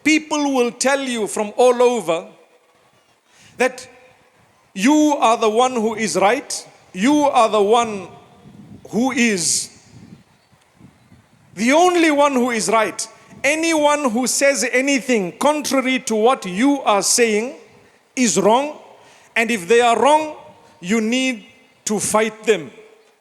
people will tell you from all over that you are the one who is right, you are the one who is the only one who is right. Anyone who says anything contrary to what you are saying is wrong, and if they are wrong, you need to fight them.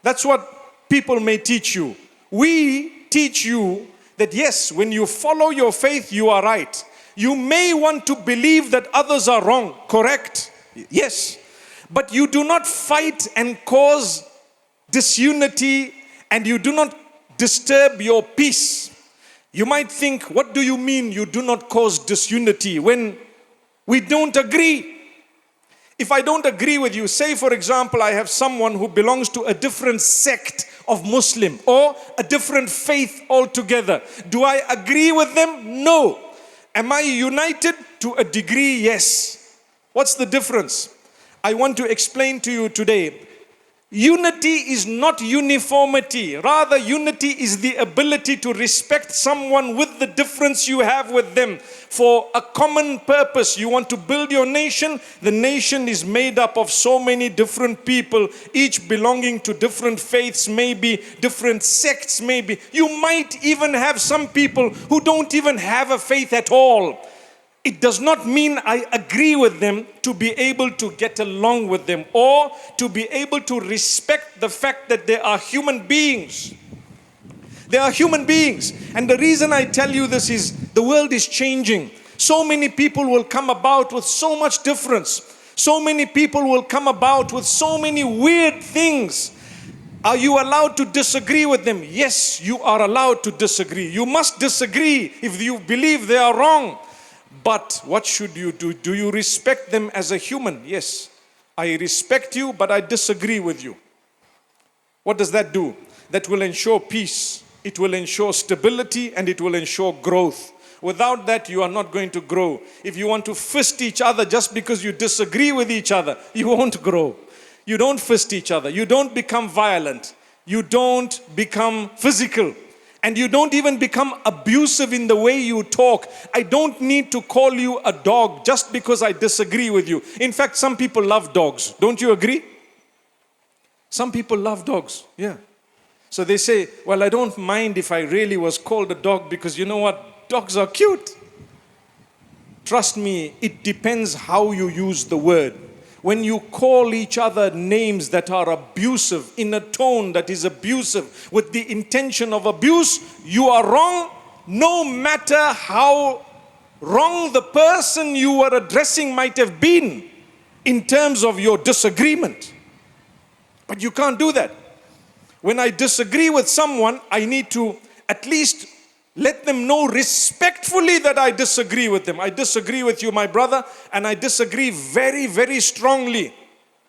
That's what people may teach you. We teach you that yes, when you follow your faith, you are right. You may want to believe that others are wrong, correct? Yes. But you do not fight and cause disunity, and you do not disturb your peace. You might think, what do you mean you do not cause disunity when we don't agree? If I don't agree with you, say for example, I have someone who belongs to a different sect of Muslim or a different faith altogether. Do I agree with them? No. Am I united? To a degree, yes. What's the difference? I want to explain to you today. Unity is not uniformity. Rather, unity is the ability to respect someone with the difference you have with them for a common purpose. You want to build your nation. The nation is made up of so many different people, each belonging to different faiths, maybe different sects, maybe. You might even have some people who don't even have a faith at all. It does not mean I agree with them to be able to get along with them or to be able to respect the fact that they are human beings. They are human beings. And the reason I tell you this is the world is changing. So many people will come about with so much difference. So many people will come about with so many weird things. Are you allowed to disagree with them? Yes, you are allowed to disagree. You must disagree if you believe they are wrong. But what should you do? Do you respect them as a human? Yes, I respect you, but I disagree with you. What does that do? That will ensure peace. It will ensure stability, and it will ensure growth. Without that, you are not going to grow. If you want to fist each other just because you disagree with each other, you won't grow. You don't fist each other. You don't become violent. You don't become physical. And you don't even become abusive in the way you talk. I don't need to call you a dog just because I disagree with you. In fact, some people love dogs. Don't you agree? Some people love dogs. Yeah. So they say, well, I don't mind if I really was called a dog because you know what? Dogs are cute. Trust me, it depends how you use the word. When you call each other names that are abusive, in a tone that is abusive, with the intention of abuse, you are wrong, no matter how wrong the person you were addressing might have been in terms of your disagreement. But you can't do that. When I disagree with someone, I need to at least let them know respectfully that I disagree with them. I disagree with you, my brother, and I disagree very, very strongly.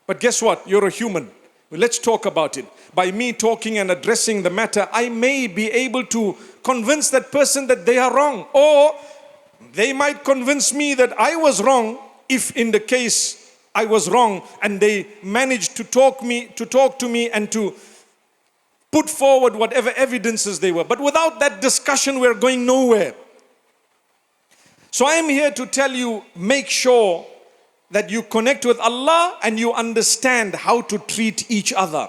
But guess what? You're a human. Let's talk about it. By me talking and addressing the matter, I may be able to convince that person that they are wrong. Or they might convince me that I was wrong, if in the case I was wrong, and they managed to talk to me and to put forward whatever evidences they were. But without that discussion, we're going nowhere. So I am here to tell you, make sure that you connect with Allah and you understand how to treat each other.